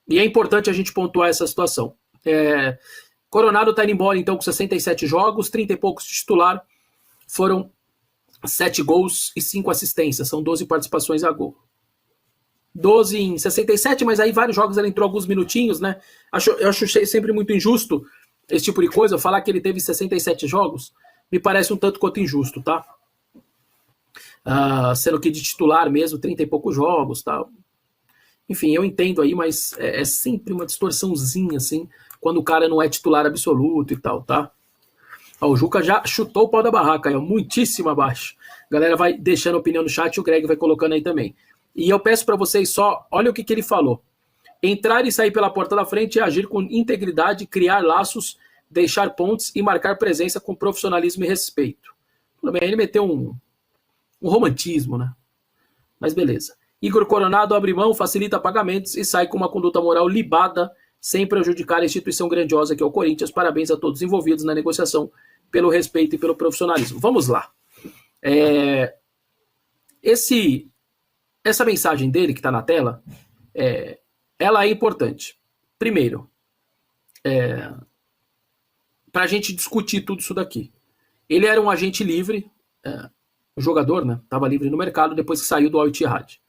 E é importante a gente pontuar essa situação. Coronado está indo embora, então, com 67 jogos, 30 e poucos de titular, foram 7 gols e 5 assistências, são 12 participações a gol. 12 em 67, mas aí vários jogos ele entrou alguns minutinhos, né? Eu acho sempre muito injusto esse tipo de coisa, falar que ele teve 67 jogos, me parece um tanto quanto injusto, tá? Sendo que de titular mesmo, 30 e poucos jogos, tal. Enfim, eu entendo aí, mas é sempre uma distorçãozinha, assim, quando o cara não é titular absoluto e tal, tá? O Juca já chutou o pau da barraca, aí, muitíssimo abaixo. A galera vai deixando opinião no chat e o Greg vai colocando aí também. E eu peço para vocês só, olha o que ele falou. Entrar e sair pela porta da frente é agir com integridade, criar laços, deixar pontes e marcar presença com profissionalismo e respeito. Tudo bem, ele meteu um romantismo, né? Mas beleza. Igor Coronado abre mão, facilita pagamentos e sai com uma conduta moral libada, sem prejudicar a instituição grandiosa que é o Corinthians. Parabéns a todos envolvidos na negociação pelo respeito e pelo profissionalismo. Vamos lá. Essa mensagem dele que está na tela, ela é importante. Primeiro, para a gente discutir tudo isso daqui. Ele era um agente livre, o jogador, né? Estava livre no mercado depois que saiu do Al Ittihad.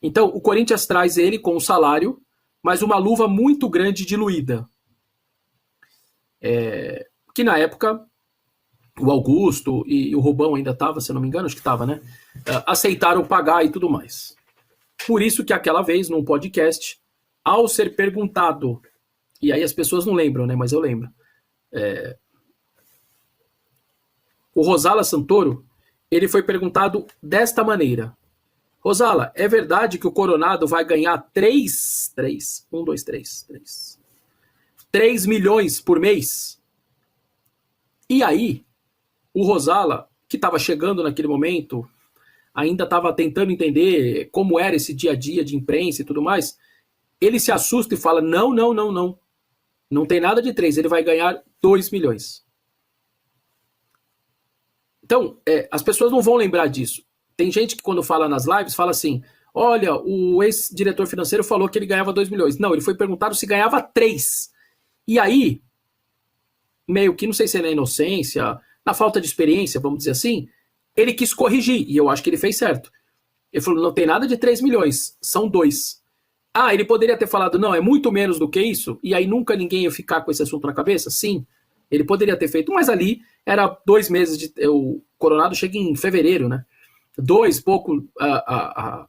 Então, o Corinthians traz ele com um salário, mas uma luva muito grande diluída. Que na época, o Augusto e o Rubão ainda estava, se eu não me engano, acho que estava, né? Aceitaram pagar e tudo mais. Por isso que aquela vez, num podcast, ao ser perguntado, e aí as pessoas não lembram, né? Mas eu lembro. O Rosala Santoro, ele foi perguntado desta maneira. Rosala, é verdade que o Coronado vai ganhar 3 milhões por mês? E aí, o Rosala, que estava chegando naquele momento, ainda estava tentando entender como era esse dia a dia de imprensa e tudo mais, ele se assusta e fala, não. Não tem nada de 3, ele vai ganhar 2 milhões. Então, as pessoas não vão lembrar disso. Tem gente que quando fala nas lives, fala assim, olha, o ex-diretor financeiro falou que ele ganhava 2 milhões. Não, ele foi perguntado se ganhava 3. E aí, meio que, não sei se é na inocência, na falta de experiência, vamos dizer assim, ele quis corrigir, e eu acho que ele fez certo. Ele falou, não tem nada de 3 milhões, são 2. Ele poderia ter falado, não, é muito menos do que isso, e aí nunca ninguém ia ficar com esse assunto na cabeça? Sim, ele poderia ter feito, mas ali era 2 meses, o Coronado chega em fevereiro, né?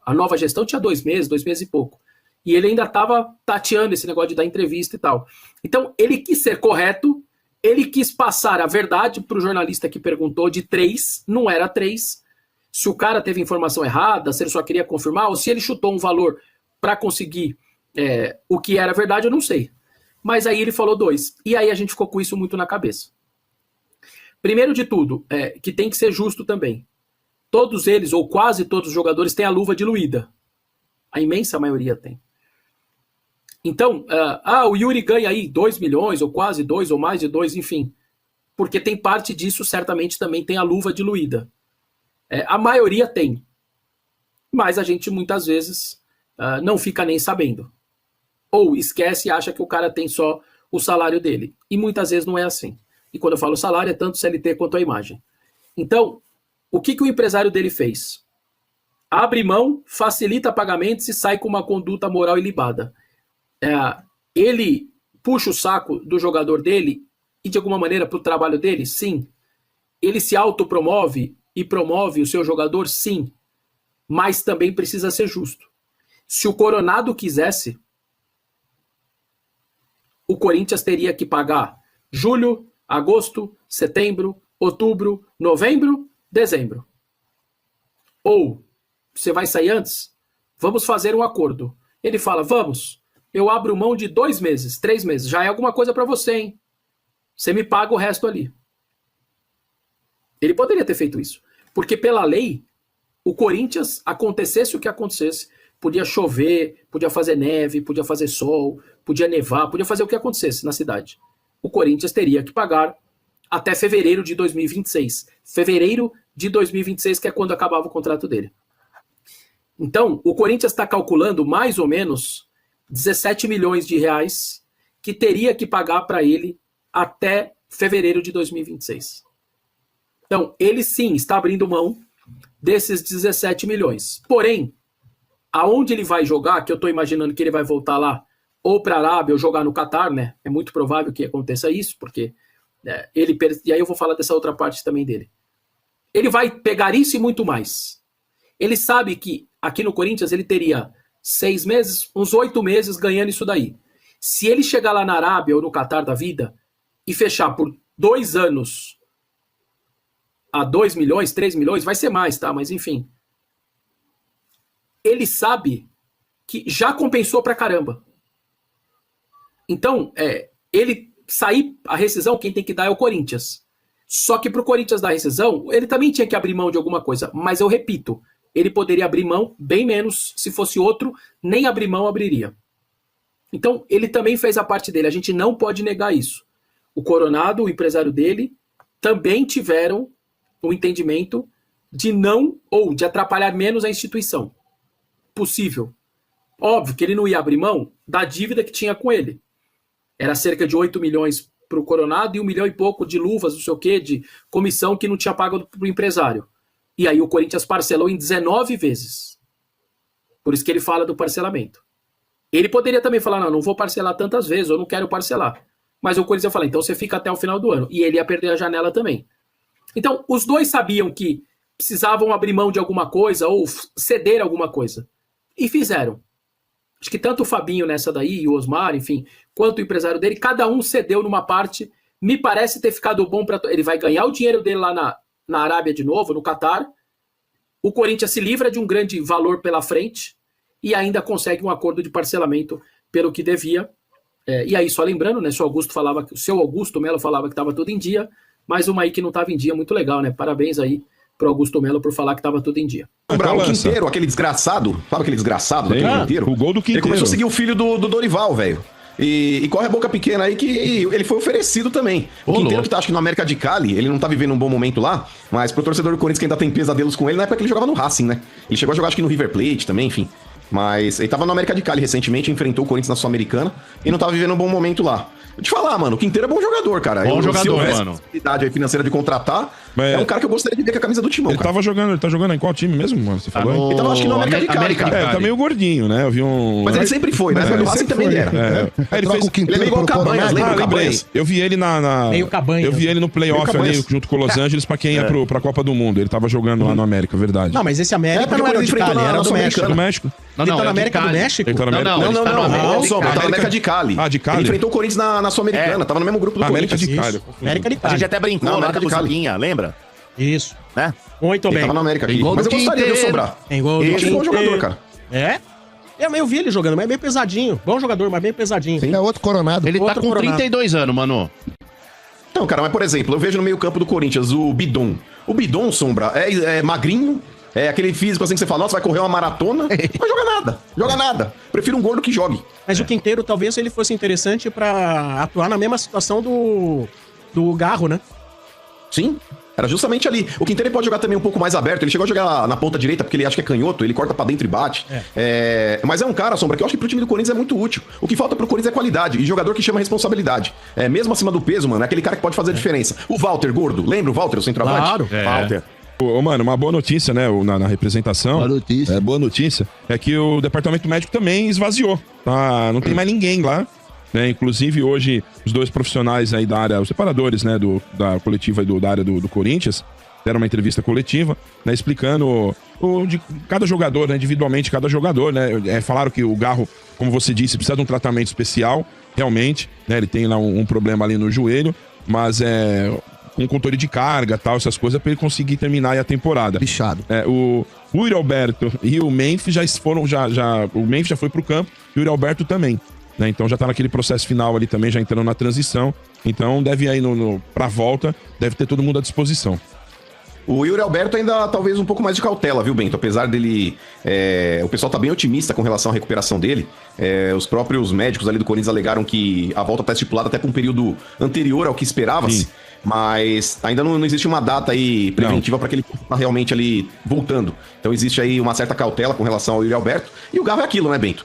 A nova gestão tinha 2 meses e pouco. E ele ainda estava tateando esse negócio de dar entrevista e tal. Então, ele quis ser correto, ele quis passar a verdade para o jornalista que perguntou de 3, não era 3. Se o cara teve informação errada, se ele só queria confirmar, ou se ele chutou um valor para conseguir o que era verdade, eu não sei. Mas aí ele falou 2. E aí a gente ficou com isso muito na cabeça. Primeiro de tudo, que tem que ser justo também. Todos eles, ou quase todos os jogadores, têm a luva diluída. A imensa maioria tem. Então, o Yuri ganha aí 2 milhões, ou quase 2, ou mais de 2, enfim. Porque tem parte disso, certamente também tem a luva diluída. A maioria tem. Mas a gente, muitas vezes, não fica nem sabendo. Ou esquece e acha que o cara tem só o salário dele. E muitas vezes não é assim. E quando eu falo salário, é tanto CLT quanto a imagem. Então, o que o empresário dele fez? Abre mão, facilita pagamentos e sai com uma conduta moral ilibada. Ele puxa o saco do jogador dele e, de alguma maneira, para o trabalho dele? Sim. Ele se autopromove e promove o seu jogador? Sim. Mas também precisa ser justo. Se o Coronado quisesse, o Corinthians teria que pagar julho, agosto, setembro, outubro, novembro, dezembro. Ou, você vai sair antes? Vamos fazer um acordo. Ele fala, vamos, eu abro mão de 2 meses, 3 meses, já é alguma coisa para você, hein? Você me paga o resto ali. Ele poderia ter feito isso. Porque pela lei, o Corinthians, acontecesse o que acontecesse, podia chover, podia fazer neve, podia fazer sol, podia nevar, podia fazer o que acontecesse na cidade. O Corinthians teria que pagar até fevereiro de 2026. Fevereiro de 2026, que é quando acabava o contrato dele. Então, o Corinthians está calculando mais ou menos 17 milhões de reais que teria que pagar para ele até fevereiro de 2026. Então, ele sim está abrindo mão desses 17 milhões. Porém, aonde ele vai jogar, que eu estou imaginando que ele vai voltar lá, ou para a Arábia ou jogar no Catar, né? É muito provável que aconteça isso, porque e aí eu vou falar dessa outra parte também dele. Ele vai pegar isso e muito mais. Ele sabe que aqui no Corinthians ele teria 6 meses, uns 8 meses ganhando isso daí. Se ele chegar lá na Arábia ou no Catar da vida e fechar por 2 anos a 2 milhões, 3 milhões, vai ser mais, tá? Mas enfim. Ele sabe que já compensou pra caramba. Então, ele sair a rescisão, quem tem que dar é o Corinthians. Só que pro Corinthians dar a rescisão, ele também tinha que abrir mão de alguma coisa. Mas eu repito, ele poderia abrir mão bem menos. Se fosse outro, nem abrir mão abriria. Então, ele também fez a parte dele. A gente não pode negar isso. O Coronado, o empresário dele, também tiveram o entendimento de não, ou de atrapalhar menos a instituição. Possível. Óbvio que ele não ia abrir mão da dívida que tinha com ele. Era cerca de 8 milhões para o Coronado e 1 milhão e pouco de luvas, não sei o quê, de comissão que não tinha pago para o empresário. E aí o Corinthians parcelou em 19 vezes. Por isso que ele fala do parcelamento. Ele poderia também falar, não vou parcelar tantas vezes, eu não quero parcelar. Mas o Corinthians ia falar, então você fica até o final do ano. E ele ia perder a janela também. Então, os dois sabiam que precisavam abrir mão de alguma coisa ou ceder alguma coisa. E fizeram. Acho que tanto o Fabinho nessa daí, e o Osmar, enfim, quanto o empresário dele, cada um cedeu numa parte. Me parece ter ficado bom para... Ele vai ganhar o dinheiro dele lá na Arábia de novo, no Catar. O Corinthians se livra de um grande valor pela frente e ainda consegue um acordo de parcelamento pelo que devia. E aí, só lembrando, né, o seu Augusto Melo falava que estava tudo em dia, mas uma aí que não estava em dia, muito legal, né? Parabéns aí pro Augusto Melo por falar que estava tudo em dia. O Quinteiro, aquele desgraçado, sabe aquele desgraçado daquele Quinteiro? O gol do Quinteiro. Ele começou a seguir o filho do Dorival, velho. E corre a boca pequena aí que ele foi oferecido também. O Quinteiro que tá, acho que no América de Cali, ele não tá vivendo um bom momento lá, mas pro torcedor do Corinthians que ainda tem pesadelos com ele, na época que ele jogava no Racing, né? Ele chegou a jogar acho que no River Plate também, enfim. Mas ele tava no América de Cali recentemente, enfrentou o Corinthians na Sul-Americana e não tava vivendo um bom momento lá. Vou te falar, mano, o Quinteiro é bom jogador, cara. Bom jogador, mano. Possibilidade financeira de contratar, é um cara que eu gostaria de ver com a camisa do Timão, cara. Ele tá jogando em qual time mesmo, mano? Você falou? Ele tava, acho que no América de Cali, cara. Tá meio gordinho, né? Eu vi um... Mas ele sempre foi, né? Mas assim também ele era. Ele é meio igual o Cabanhas, lembra o Cabanhas? Eu vi ele Meio Cabanhas. Eu vi ele no playoff ali, junto com o Los Angeles, pra quem ia pra Copa do Mundo. Ele tava jogando lá no América, verdade. Não, mas esse América não era de Cali, era do México. Do México. Ele tá na América do México? Não, Sombra, tá na América de Cali. Ah, de Cali? Ele enfrentou o Corinthians na Sul-Americana, tava no mesmo grupo do América Corinthians. de Cali. América de Cali. A gente até brincou lá com a musiquinha, lembra? Isso. Né? Muito bem. Ele tava na América aqui. Mas eu gostaria de sobrar. Tem gol do Ele é um bom jogador, cara. Eu vi ele jogando, mas é bem pesadinho. Bom jogador, mas bem pesadinho. Sim. É outro Coronado. Ele tá com 32 anos, mano. Então, cara, mas por exemplo, eu vejo no meio campo do Corinthians o Bidon. O Bidon, Sombra, é magrinho, é aquele físico assim que você fala, nossa, vai correr uma maratona, não joga nada. Prefiro um gordo que jogue. Mas o Quinteiro, talvez, ele fosse interessante pra atuar na mesma situação do Garro, né? Sim, era justamente ali. O Quinteiro ele pode jogar também um pouco mais aberto. Ele chegou a jogar na ponta direita porque ele acha que é canhoto, ele corta pra dentro e bate. Mas é um cara, Sombra, que eu acho que pro time do Corinthians é muito útil. O que falta pro Corinthians é qualidade e jogador que chama responsabilidade. Mesmo acima do peso, mano, é aquele cara que pode fazer a diferença. O Walter, gordo, lembra o Walter, o centroavante? Claro. Walter. Mano, uma boa notícia, né, na representação. Boa notícia. É que o departamento médico também esvaziou. Tá? Não tem mais ninguém lá. Né? Inclusive, hoje, os dois profissionais aí da área, os separadores, né, da coletiva da área do Corinthians, deram uma entrevista coletiva, né, explicando de cada jogador, né, individualmente, cada jogador, né. Falaram que o Garro, como você disse, precisa de um tratamento especial, realmente, né, ele tem lá um problema ali no joelho, mas com controle de carga, tal, essas coisas, pra ele conseguir terminar aí a temporada. Bichado. O Yuri Alberto e o Memphis já foram, o Memphis já foi pro campo, e o Yuri Alberto também. Né? Então já tá naquele processo final ali também, já entrando na transição. Então deve ir aí pra volta, deve ter todo mundo à disposição. O Yuri Alberto ainda talvez um pouco mais de cautela, viu, Bento? Apesar dele... o pessoal tá bem otimista com relação à recuperação dele. Os próprios médicos ali do Corinthians alegaram que a volta tá estipulada até para um período anterior ao que esperava-se. Mas ainda não existe uma data aí preventiva para que ele tá realmente ali voltando. Então existe aí uma certa cautela com relação ao Yuri Alberto. E o Gava é aquilo, né, Bento?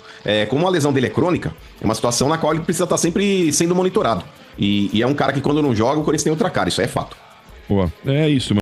Como a lesão dele é crônica, é uma situação na qual ele precisa estar sempre sendo monitorado. E é um cara que quando não joga, o Corinthians tem outra cara, isso é fato. Boa, é isso, mano.